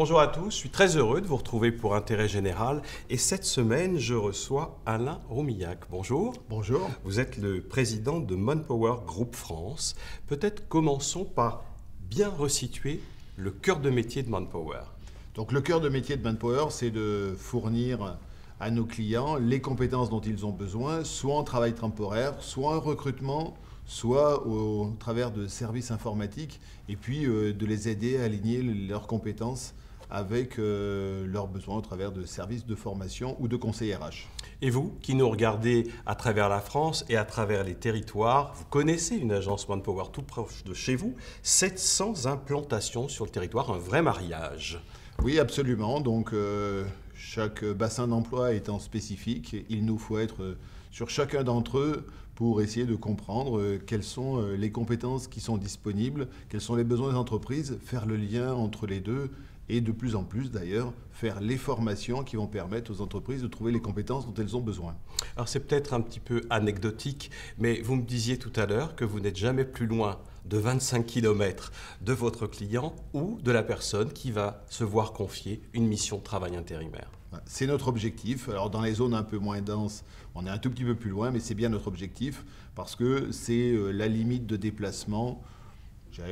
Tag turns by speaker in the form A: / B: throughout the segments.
A: Bonjour à tous, je suis très heureux de vous retrouver pour Intérêt Général et cette semaine je reçois Alain Roumillac. Bonjour.
B: Bonjour.
A: Vous êtes le président de Manpower Group France. Peut-être commençons par bien resituer le cœur de métier de Manpower.
B: Donc le cœur de métier de Manpower, c'est de fournir à nos clients les compétences dont ils ont besoin, soit en travail temporaire, soit en recrutement, soit au travers de services informatiques, et puis de les aider à aligner leurs compétences avec leurs besoins au travers de services de formation ou de conseils RH.
A: Et vous, qui nous regardez à travers la France et à travers les territoires, vous connaissez une agence Manpower tout proche de chez vous, 700 implantations sur le territoire, un vrai mariage.
B: Oui, absolument. Donc chaque bassin d'emploi étant spécifique, il nous faut être sur chacun d'entre eux pour essayer de comprendre quelles sont les compétences qui sont disponibles, quels sont les besoins des entreprises, faire le lien entre les deux et de plus en plus d'ailleurs faire les formations qui vont permettre aux entreprises de trouver les compétences dont elles ont besoin.
A: Alors c'est peut-être un petit peu anecdotique, mais vous me disiez tout à l'heure que vous n'êtes jamais plus loin de 25 km de votre client ou de la personne qui va se voir confier une mission de travail intérimaire.
B: C'est notre objectif. Alors dans les zones un peu moins denses, on est un tout petit peu plus loin, mais c'est bien notre objectif parce que c'est la limite de déplacement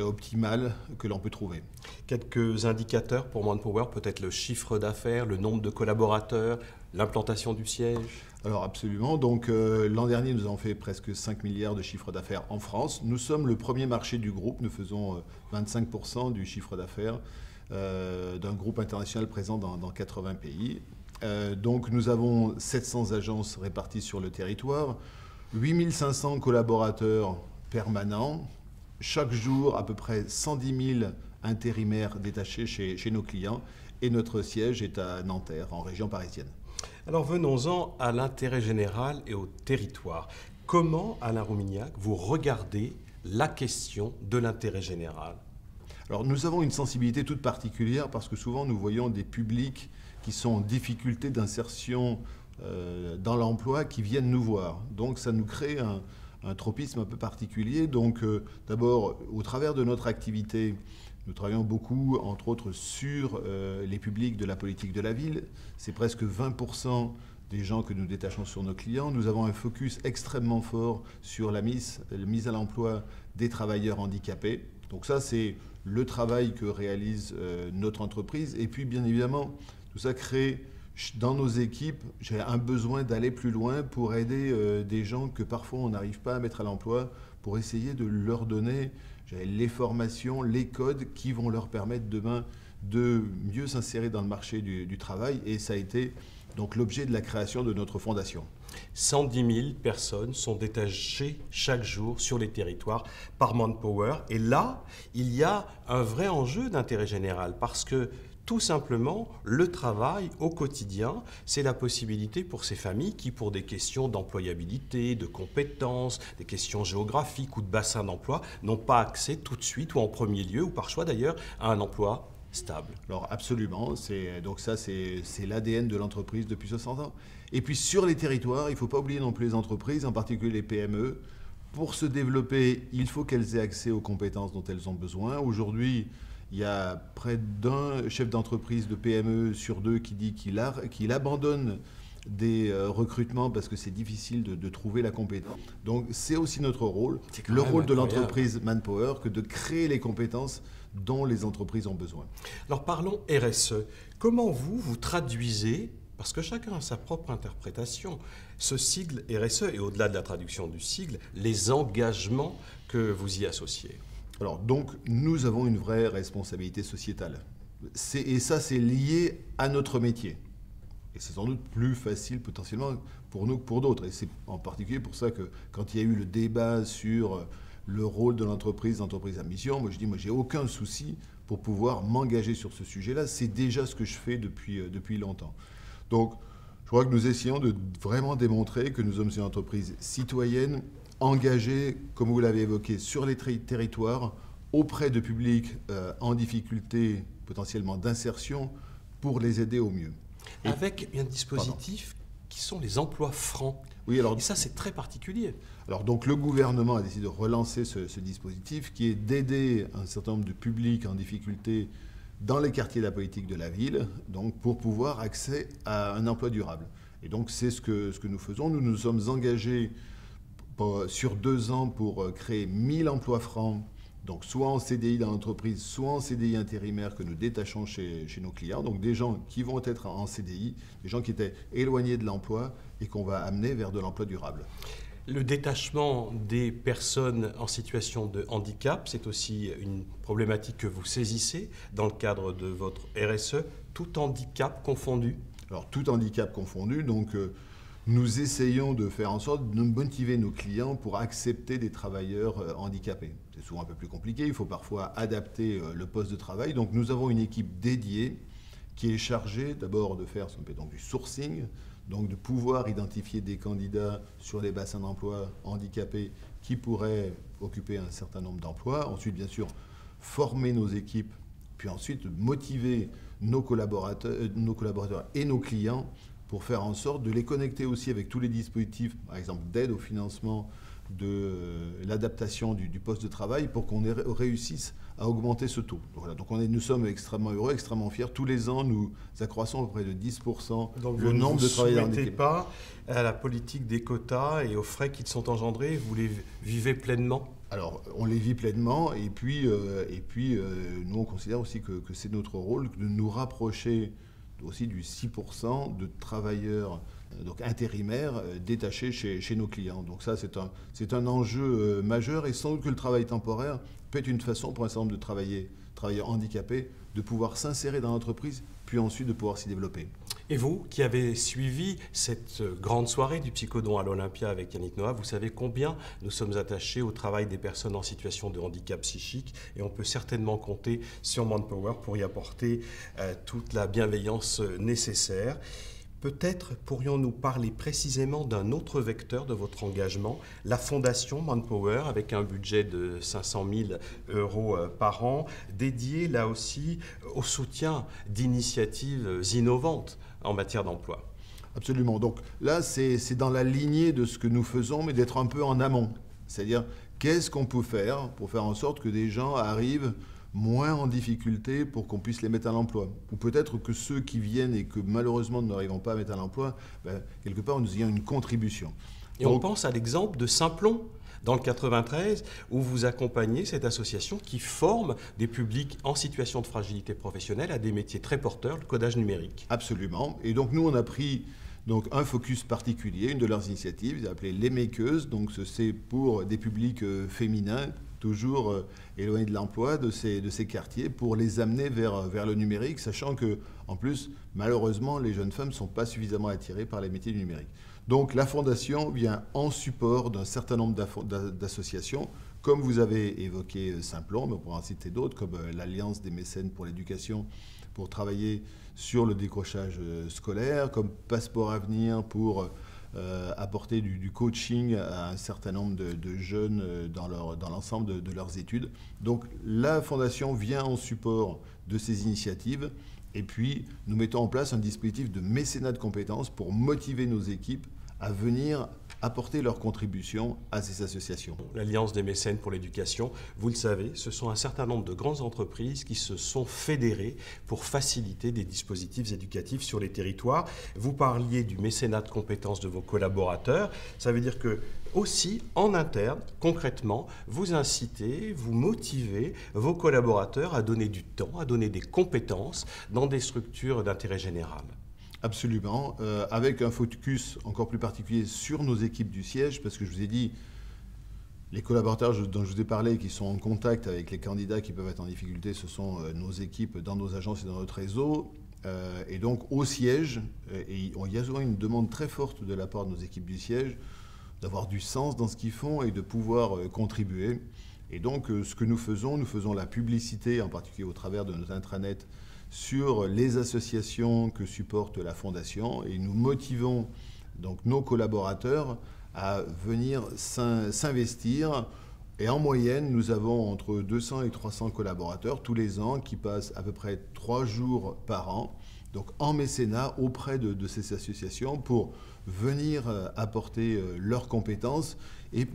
B: optimale que l'on peut trouver.
A: Quelques indicateurs pour Manpower, peut-être le chiffre d'affaires, le nombre de collaborateurs, l'implantation du siège.
B: Alors absolument. Donc l'an dernier, nous avons fait presque 5 milliards de chiffre d'affaires en France. Nous sommes le premier marché du groupe. Nous faisons 25% du chiffre d'affaires d'un groupe international présent dans 80 pays. Donc nous avons 700 agences réparties sur le territoire, 8500 collaborateurs permanents, chaque jour à peu près 110 000 intérimaires détachés chez nos clients et notre siège est à Nanterre, en région parisienne.
A: Alors venons-en à l'intérêt général et au territoire. Comment, Alain Roumillac, vous regardez la question de l'intérêt général ?
B: Alors nous avons une sensibilité toute particulière parce que souvent nous voyons des publics qui sont en difficulté d'insertion dans l'emploi qui viennent nous voir. Donc ça nous crée un tropisme un peu particulier. Donc d'abord, au travers de notre activité, nous travaillons beaucoup, entre autres, sur les publics de la politique de la ville. C'est presque 20% des gens que nous détachons sur nos clients. Nous avons un focus extrêmement fort sur la mise à l'emploi des travailleurs handicapés. Donc ça, c'est le travail que réalise notre entreprise. Et puis, bien évidemment, tout ça crée dans nos équipes, j'ai un besoin d'aller plus loin pour aider des gens que parfois on n'arrive pas à mettre à l'emploi, pour essayer de leur donner les formations, les codes qui vont leur permettre demain de mieux s'insérer dans le marché du travail. Et ça a été donc l'objet de la création de notre fondation.
A: 110 000 personnes sont détachées chaque jour sur les territoires par Manpower. Et là, il y a un vrai enjeu d'intérêt général parce que tout simplement, le travail au quotidien, c'est la possibilité pour ces familles qui, pour des questions d'employabilité, de compétences, des questions géographiques ou de bassin d'emploi, n'ont pas accès tout de suite ou en premier lieu, ou par choix d'ailleurs, à un emploi stable.
B: Alors absolument, donc ça c'est l'ADN de l'entreprise depuis 60 ans. Et puis sur les territoires, il ne faut pas oublier non plus les entreprises, en particulier les PME. Pour se développer, il faut qu'elles aient accès aux compétences dont elles ont besoin. Aujourd'hui, il y a près d'un chef d'entreprise de PME sur deux qui dit qu'il abandonne des recrutements parce que c'est difficile de trouver la compétence. Donc c'est aussi notre rôle, le rôle de l'entreprise Manpower, que de créer les compétences dont les entreprises ont besoin.
A: Alors parlons RSE. Comment vous traduisez, parce que chacun a sa propre interprétation, ce sigle RSE et au-delà de la traduction du sigle, les engagements que vous y associez ?
B: Alors donc nous avons une vraie responsabilité sociétale. Et ça c'est lié à notre métier. Et c'est sans doute plus facile potentiellement pour nous que pour d'autres. Et c'est en particulier pour ça que quand il y a eu le débat sur le rôle de l'entreprise à mission, moi je dis, moi j'ai aucun souci pour pouvoir m'engager sur ce sujet-là. C'est déjà ce que je fais depuis longtemps. Donc je crois que nous essayons de vraiment démontrer que nous sommes une entreprise citoyenne, engagée, comme vous l'avez évoqué, sur les territoires, auprès de publics en difficulté potentiellement d'insertion, pour les aider au mieux.
A: Avec un dispositif qui sont les emplois francs.
B: Oui, alors,
A: et ça, c'est très particulier.
B: Alors donc le gouvernement a décidé de relancer ce dispositif qui est d'aider un certain nombre de publics en difficulté dans les quartiers de la politique de la ville, donc pour pouvoir accéder à un emploi durable. Et donc c'est ce que nous faisons. Nous nous sommes engagés sur 2 ans pour créer 1000 emplois francs, donc soit en CDI dans l'entreprise, soit en CDI intérimaire que nous détachons chez nos clients. Donc des gens qui vont être en CDI, des gens qui étaient éloignés de l'emploi et qu'on va amener vers de l'emploi durable.
A: Le détachement des personnes en situation de handicap, c'est aussi une problématique que vous saisissez dans le cadre de votre RSE, tout handicap confondu.
B: Alors tout handicap confondu, donc nous essayons de faire en sorte de motiver nos clients pour accepter des travailleurs handicapés. C'est souvent un peu plus compliqué, il faut parfois adapter le poste de travail. Donc nous avons une équipe dédiée qui est chargée d'abord de faire ce qu'on appelle donc du sourcing, donc de pouvoir identifier des candidats sur les bassins d'emploi handicapés qui pourraient occuper un certain nombre d'emplois. Ensuite, bien sûr, former nos équipes, puis ensuite motiver nos collaborateurs et nos clients pour faire en sorte de les connecter aussi avec tous les dispositifs, par exemple d'aide au financement de l'adaptation du poste de travail pour qu'on réussisse à augmenter ce taux. Donc, voilà. Donc nous sommes extrêmement heureux, extrêmement fiers. Tous les ans, nous accroissons à peu près de 10% le nombre de travailleurs handicapés.
A: Donc vous ne soumettez pas à la politique des quotas et aux frais qui sont engendrés, vous les vivez pleinement?
B: Alors, on les vit pleinement et puis nous, on considère aussi que c'est notre rôle de nous rapprocher aussi du 6% de travailleurs donc intérimaires détachés chez nos clients. Donc ça, c'est un enjeu majeur et sans doute que le travail temporaire peut être une façon pour un certain nombre de travailleurs handicapés de pouvoir s'insérer dans l'entreprise puis ensuite de pouvoir s'y développer.
A: Et vous, qui avez suivi cette grande soirée du Psychodon à l'Olympia avec Yannick Noah, vous savez combien nous sommes attachés au travail des personnes en situation de handicap psychique et on peut certainement compter sur Manpower pour y apporter toute la bienveillance nécessaire. Peut-être pourrions-nous parler précisément d'un autre vecteur de votre engagement, la Fondation Manpower, avec un budget de 500 000 € par an, dédié là aussi au soutien d'initiatives innovantes en matière d'emploi.
B: Absolument. Donc là, c'est dans la lignée de ce que nous faisons, mais d'être un peu en amont. C'est-à-dire, qu'est-ce qu'on peut faire pour faire en sorte que des gens arrivent moins en difficulté pour qu'on puisse les mettre à l'emploi. Ou peut-être que ceux qui viennent et que malheureusement nous n'arrivons pas à mettre à l'emploi, quelque part nous ayons une contribution.
A: Et donc, on pense à l'exemple de Simplon, dans le 93, où vous accompagnez cette association qui forme des publics en situation de fragilité professionnelle à des métiers très porteurs, le codage numérique.
B: Absolument. Et donc nous, on a pris donc, un focus particulier, une de leurs initiatives, ils appelé les makeuses, donc c'est pour des publics féminins, toujours éloignés de l'emploi, de ces quartiers, pour les amener vers le numérique, sachant que, en plus, malheureusement, les jeunes femmes ne sont pas suffisamment attirées par les métiers du numérique. Donc la Fondation vient en support d'un certain nombre d'associations, comme vous avez évoqué Simplon, mais on pourra en citer d'autres, comme l'Alliance des mécènes pour l'éducation, pour travailler sur le décrochage scolaire, comme Passeport Avenir pour apporter du coaching à un certain nombre de jeunes dans l'ensemble de leurs études. Donc la Fondation vient en support de ces initiatives et puis nous mettons en place un dispositif de mécénat de compétences pour motiver nos équipes à venir apporter leur contribution à ces associations.
A: L'Alliance des mécènes pour l'éducation, vous le savez, ce sont un certain nombre de grandes entreprises qui se sont fédérées pour faciliter des dispositifs éducatifs sur les territoires. Vous parliez du mécénat de compétences de vos collaborateurs. Ça veut dire que aussi, en interne, concrètement, vous incitez, vous motivez vos collaborateurs à donner du temps, à donner des compétences dans des structures d'intérêt général.
B: Absolument, avec un focus encore plus particulier sur nos équipes du siège, parce que je vous ai dit, les collaborateurs dont je vous ai parlé, qui sont en contact avec les candidats qui peuvent être en difficulté, ce sont nos équipes dans nos agences et dans notre réseau. Et donc au siège, il y a souvent une demande très forte de la part de nos équipes du siège, d'avoir du sens dans ce qu'ils font et de pouvoir contribuer. Et donc ce que nous faisons la publicité, en particulier au travers de nos intranets, sur les associations que supporte la Fondation et nous motivons donc nos collaborateurs à venir s'investir. Et en moyenne, nous avons entre 200 et 300 collaborateurs tous les ans qui passent à peu près 3 jours par an, donc en mécénat auprès de ces associations pour venir apporter leurs compétences,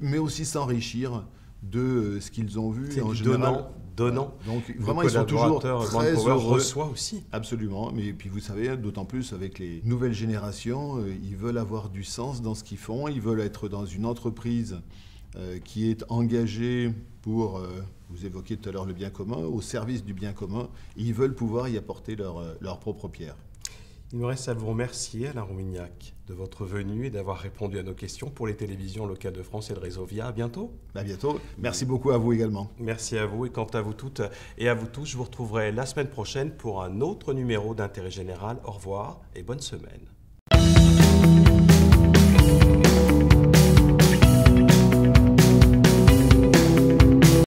B: mais aussi s'enrichir de ce qu'ils ont vu.
A: C'est
B: en
A: du
B: général,
A: donnant.
B: Donc
A: Vos
B: vraiment, ils sont toujours
A: collaborateurs,
B: très
A: Manpower
B: heureux.
A: reçoit aussi.
B: Absolument, mais puis vous savez, d'autant plus avec les nouvelles générations, ils veulent avoir du sens dans ce qu'ils font, ils veulent être dans une entreprise qui est engagée pour, vous évoquiez tout à l'heure le bien commun, au service du bien commun, et ils veulent pouvoir y apporter leur propre pierre.
A: Il me reste à vous remercier, Alain Roumignac, de votre venue et d'avoir répondu à nos questions pour les télévisions locales de France et le réseau VIA. À bientôt.
B: À bientôt. Merci beaucoup à vous également.
A: Merci à vous et quant à vous toutes et à vous tous, je vous retrouverai la semaine prochaine pour un autre numéro d'Intérêt Général. Au revoir et bonne semaine.